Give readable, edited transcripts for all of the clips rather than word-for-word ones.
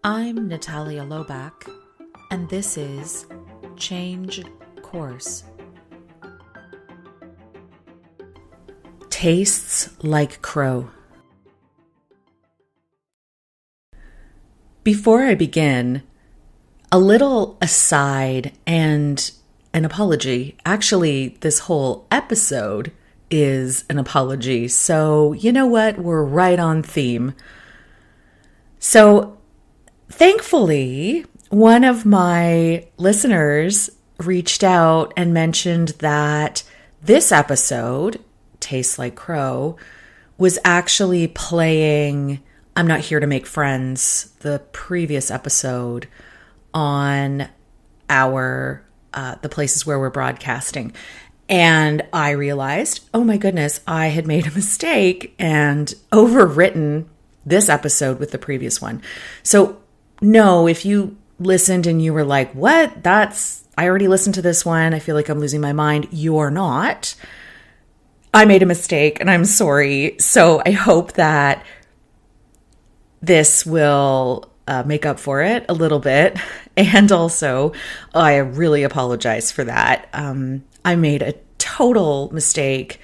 I'm Natalia Lobach, and this is Change Course. Tastes like crow. Before I begin, a little aside and an apology. Actually, this whole episode is an apology. So, you know what? We're right on theme. So, thankfully, one of my listeners reached out and mentioned that this episode, Tastes Like Crow, was actually playing I'm Not Here to Make Friends, the previous episode on our the places where we're broadcasting. And I realized, oh my goodness, I had made a mistake and overwritten this episode with the previous one. So no, if you listened and you were like, what? I already listened to this one. I feel like I'm losing my mind. You're not. I made a mistake and I'm sorry. So I hope that this will make up for it a little bit. And also, I really apologize for that. I made a total mistake.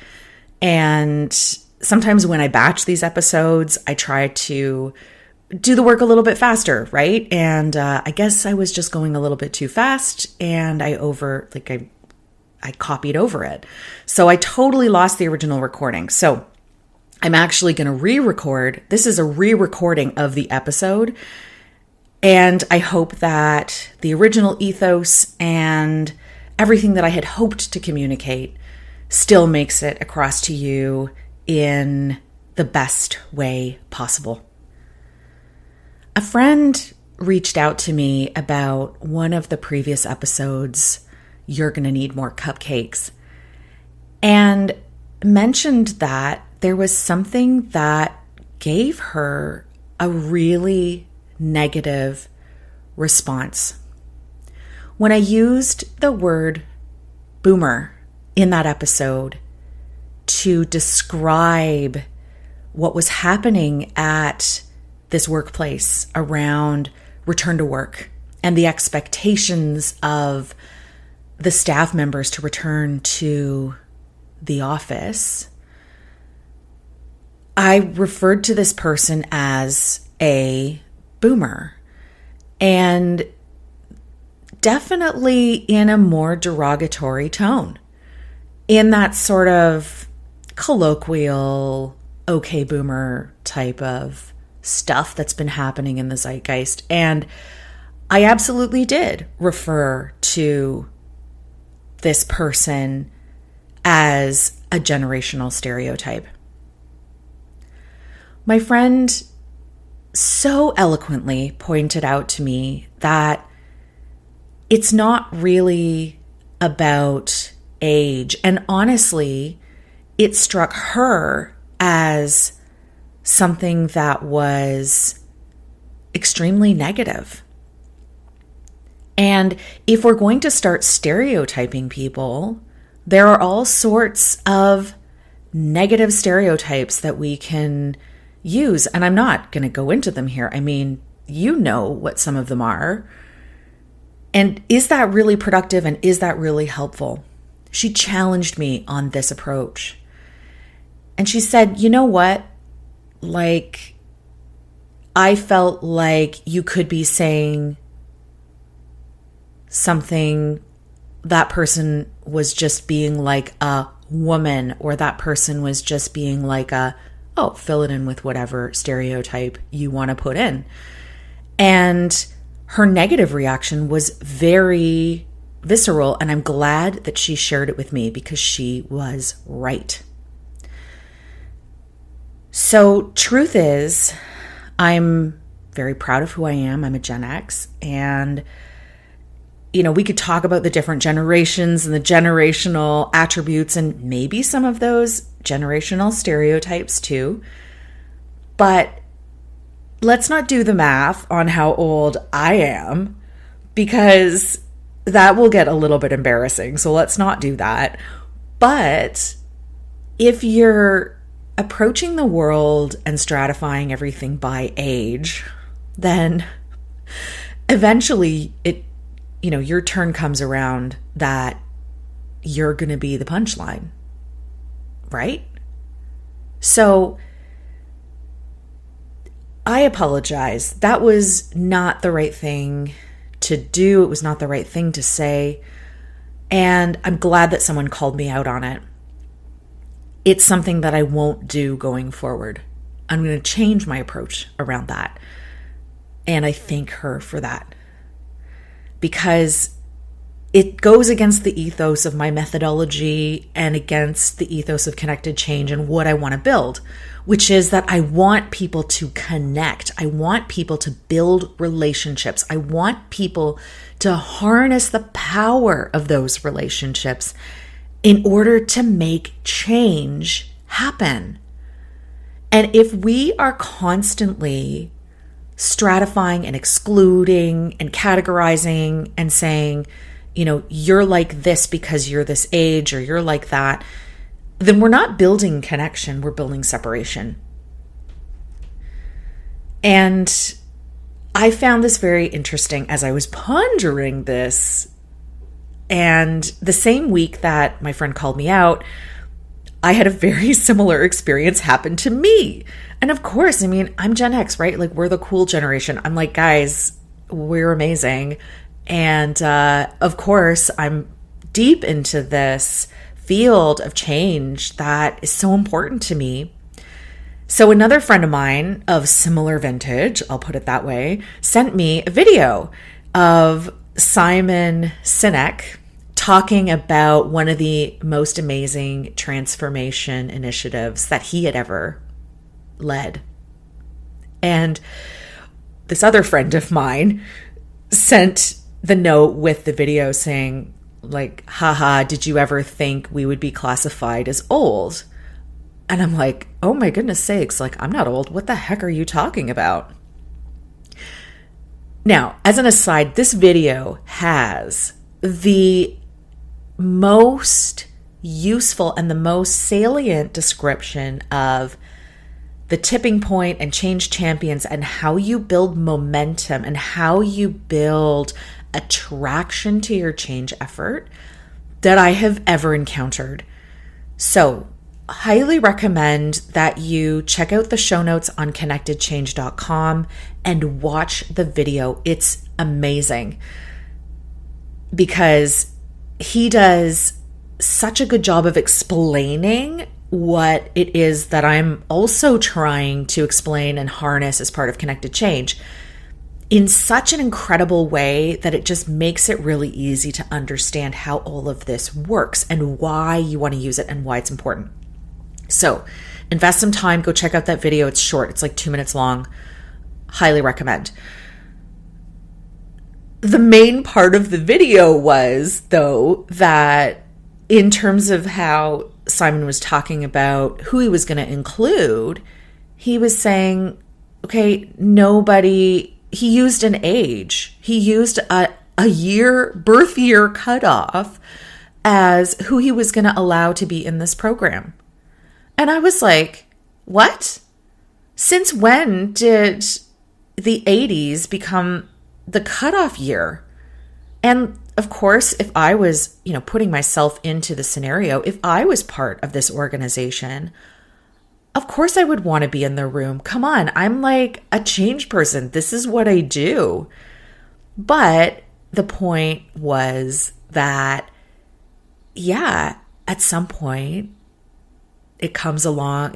And sometimes when I batch these episodes, I try to do the work a little bit faster, right? And I guess I was just going a little bit too fast and I copied over it. So I totally lost the original recording. So I'm actually going to re-record. This is a re-recording of the episode. And I hope that the original ethos and everything that I had hoped to communicate still makes it across to you in the best way possible. A friend reached out to me about one of the previous episodes, You're Gonna Need More Cupcakes, and mentioned that there was something that gave her a really negative response. When I used the word boomer in that episode to describe what was happening at this workplace around return to work and the expectations of the staff members to return to the office, I referred to this person as a boomer, and definitely in a more derogatory tone, in that sort of colloquial, okay, boomer type of stuff that's been happening in the zeitgeist. And I absolutely did refer to this person as a generational stereotype. My friend so eloquently pointed out to me that it's not really about age. And honestly, it struck her as something that was extremely negative. And if we're going to start stereotyping people, there are all sorts of negative stereotypes that we can use. And I'm not going to go into them here. I mean, you know what some of them are. And is that really productive and is that really helpful? She challenged me on this approach. And she said, you know what? I felt like you could be saying something, that person was just being like a woman, or that person was just being like fill it in with whatever stereotype you want to put in. And her negative reaction was very visceral, and I'm glad that she shared it with me because she was right. So truth is, I'm very proud of who I am. I'm a Gen X, and we could talk about the different generations and the generational attributes and maybe some of those generational stereotypes too. But let's not do the math on how old I am, because that will get a little bit embarrassing. So let's not do that. But if you're approaching the world and stratifying everything by age, then eventually your turn comes around that you're going to be the punchline, right? So I apologize. That was not the right thing to do. It was not the right thing to say. And I'm glad that someone called me out on it. It's something that I won't do going forward. I'm going to change my approach around that. And I thank her for that, because it goes against the ethos of my methodology and against the ethos of connected change and what I want to build, which is that I want people to connect. I want people to build relationships. I want people to harness the power of those relationships in order to make change happen. And if we are constantly stratifying and excluding and categorizing and saying, you're like this because you're this age, or you're like that, then we're not building connection, we're building separation. And I found this very interesting as I was pondering this. And the same week that my friend called me out, I had a very similar experience happen to me. And of course, I'm Gen X, right? Like, we're the cool generation. I'm like, guys, we're amazing. And of course, I'm deep into this field of change that is so important to me. So another friend of mine of similar vintage, I'll put it that way, sent me a video of Simon Sinek talking about one of the most amazing transformation initiatives that he had ever led. And this other friend of mine sent the note with the video saying, like, haha, did you ever think we would be classified as old? And I'm like, oh my goodness sakes, like, I'm not old. What the heck are you talking about? Now, as an aside, this video has the most useful and the most salient description of the tipping point and change champions and how you build momentum and how you build attraction to your change effort that I have ever encountered. So, highly recommend that you check out the show notes on connectedchange.com and watch the video. It's amazing because he does such a good job of explaining what it is that I'm also trying to explain and harness as part of Connected Change in such an incredible way that it just makes it really easy to understand how all of this works and why you want to use it and why it's important. So invest some time, go check out that video. It's short. It's like 2 minutes long. Highly recommend. The main part of the video was, though, that in terms of how Simon was talking about who he was going to include, he was saying, okay, he used an age. He used a birth year cutoff as who he was going to allow to be in this program. And I was like, what? Since when did the 80s become the cutoff year? And of course, if I was, putting myself into the scenario, if I was part of this organization, of course I would want to be in the room. Come on, I'm like a change person. This is what I do. But the point was that, at some point, it comes along,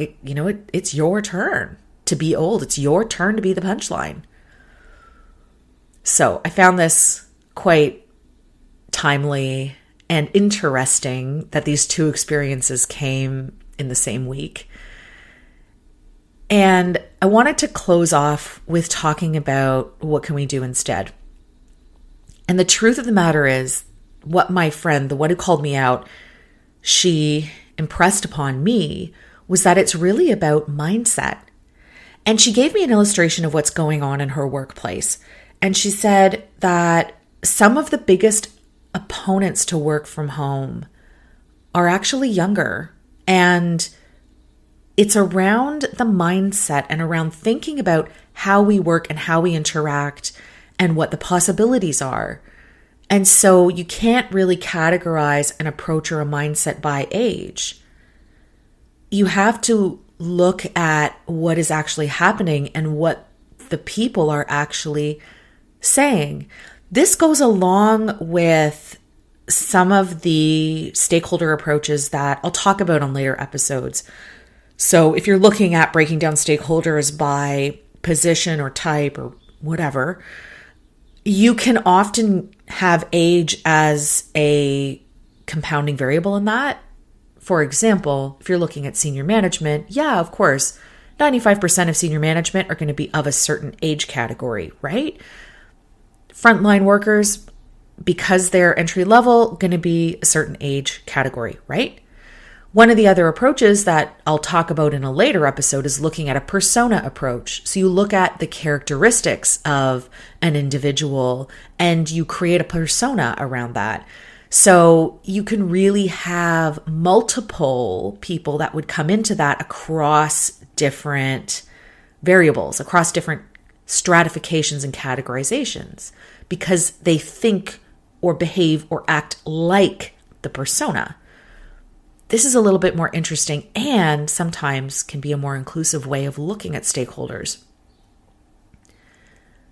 it's your turn to be old. It's your turn to be the punchline. So I found this quite timely and interesting that these two experiences came in the same week. And I wanted to close off with talking about what can we do instead. And the truth of the matter is, what my friend, the one who called me out, she impressed upon me was that it's really about mindset. And she gave me an illustration of what's going on in her workplace. And she said that some of the biggest opponents to work from home are actually younger. And it's around the mindset and around thinking about how we work and how we interact and what the possibilities are. And so you can't really categorize an approach or a mindset by age. You have to look at what is actually happening and what the people are actually saying. This goes along with some of the stakeholder approaches that I'll talk about on later episodes. So if you're looking at breaking down stakeholders by position or type or whatever, you can often have age as a compounding variable in that. For example, if you're looking at senior management, yeah, of course, 95% of senior management are going to be of a certain age category, right? Frontline workers, because they're entry level, going to be a certain age category, right? One of the other approaches that I'll talk about in a later episode is looking at a persona approach. So you look at the characteristics of an individual and you create a persona around that. So you can really have multiple people that would come into that across different variables, across different stratifications and categorizations, because they think or behave or act like the persona. This is a little bit more interesting and sometimes can be a more inclusive way of looking at stakeholders.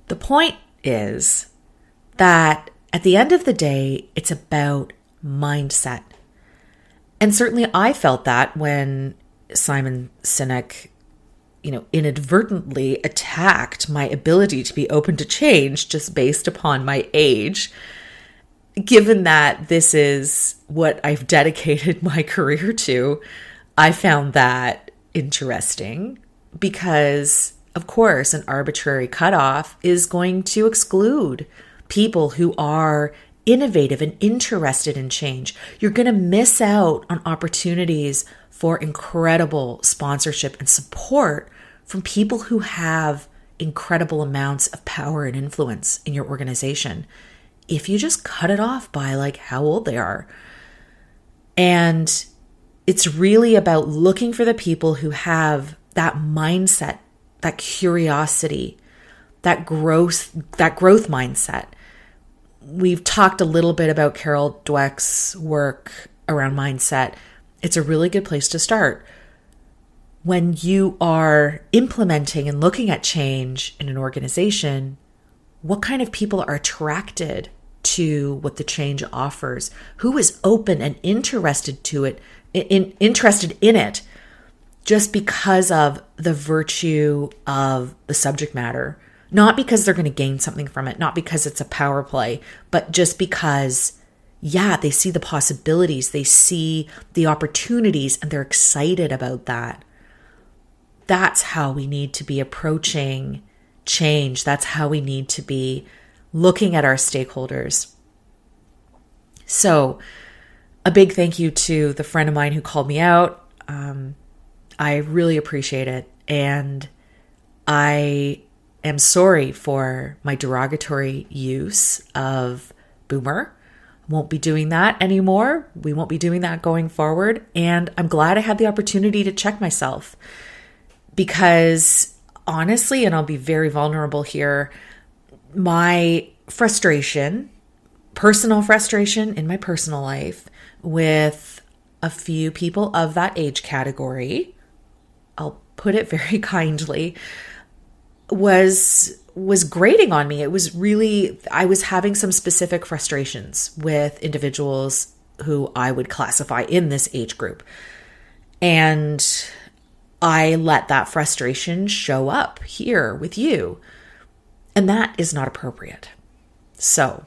The point is that at the end of the day, it's about mindset. And certainly I felt that when Simon Sinek, inadvertently attacked my ability to be open to change just based upon my age. Given that this is what I've dedicated my career to, I found that interesting because, of course, an arbitrary cutoff is going to exclude people who are innovative and interested in change. You're going to miss out on opportunities for incredible sponsorship and support from people who have incredible amounts of power and influence in your organization if you just cut it off by how old they are. And it's really about looking for the people who have that mindset, that curiosity, that growth mindset. We've talked a little bit about Carol Dweck's work around mindset. It's a really good place to start. When you are implementing and looking at change in an organization, what kind of people are attracted to what the change offers? Who is open and interested in it just because of the virtue of the subject matter? Not because they're going to gain something from it, not because it's a power play, but just because, they see the possibilities, they see the opportunities, and they're excited about that. That's how we need to be approaching change. That's how we need to be looking at our stakeholders. So a big thank you to the friend of mine who called me out. I really appreciate it. And I am sorry for my derogatory use of boomer. Won't be doing that anymore. We won't be doing that going forward. And I'm glad I had the opportunity to check myself. Because honestly, and I'll be very vulnerable here, my frustration, personal frustration in my personal life with a few people of that age category, I'll put it very kindly, was grating on me. It was really, I was having some specific frustrations with individuals who I would classify in this age group. And I let that frustration show up here with you. And that is not appropriate. So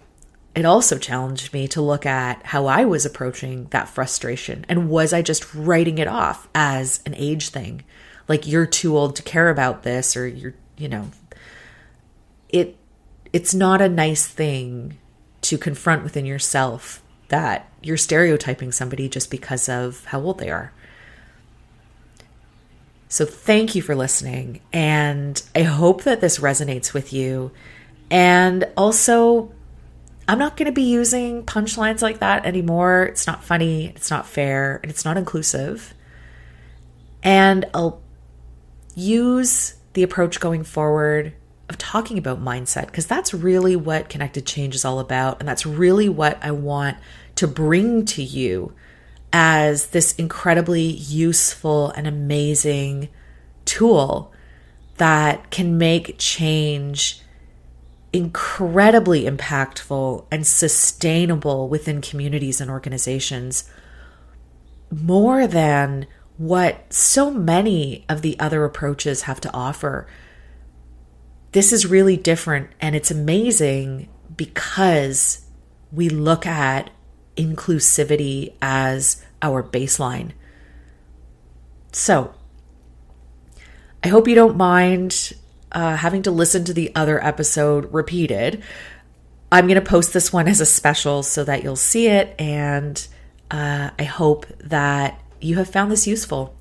it also challenged me to look at how I was approaching that frustration. And was I just writing it off as an age thing? Like, you're too old to care about this, or it's not a nice thing to confront within yourself that you're stereotyping somebody just because of how old they are. So thank you for listening, and I hope that this resonates with you. And also, I'm not going to be using punchlines like that anymore. It's not funny, it's not fair, and it's not inclusive. And I'll use the approach going forward of talking about mindset, because that's really what Connected Change is all about. And that's really what I want to bring to you as this incredibly useful and amazing tool that can make change incredibly impactful and sustainable within communities and organizations, more than what so many of the other approaches have to offer. This is really different, and it's amazing because we look at inclusivity as our baseline. So, I hope you don't mind having to listen to the other episode repeated. I'm going to post this one as a special so that you'll see it, and I hope that you have found this useful.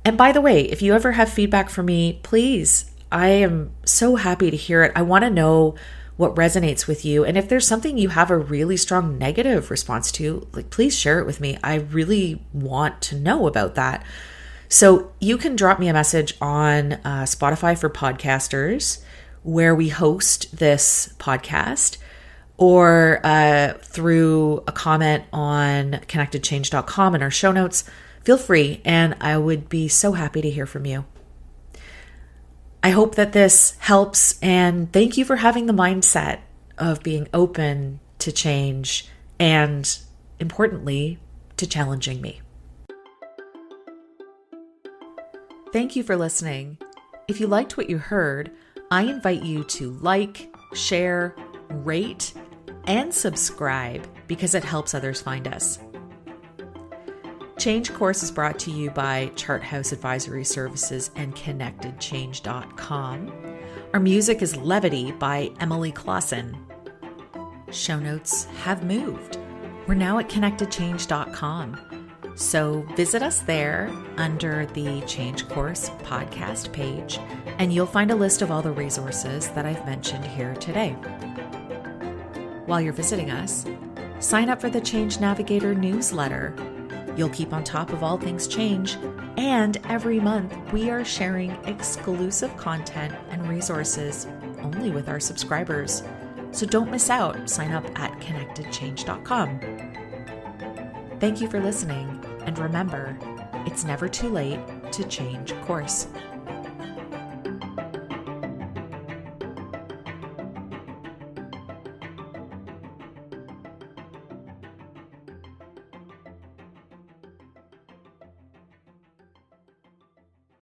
And by the way, if you ever have feedback for me, please, I am so happy to hear it. I want to know what resonates with you. And if there's something you have a really strong negative response to, please share it with me. I really want to know about that. So you can drop me a message on Spotify for podcasters, where we host this podcast, or through a comment on connectedchange.com in our show notes. Feel free, and I would be so happy to hear from you. I hope that this helps, and thank you for having the mindset of being open to change and, importantly, to challenging me. Thank you for listening. If you liked what you heard, I invite you to like, share, rate, and subscribe, because it helps others find us. Change Course is brought to you by Chart House Advisory Services and ConnectedChange.com. Our music is Levity by Emily Clausen. Show notes have moved. We're now at ConnectedChange.com. So visit us there under the Change Course podcast page, and you'll find a list of all the resources that I've mentioned here today. While you're visiting us, sign up for the Change Navigator newsletter. You'll keep on top of all things change, and every month we are sharing exclusive content and resources only with our subscribers. So don't miss out. Sign up at ConnectedChange.com. Thank you for listening, and remember, it's never too late to change course.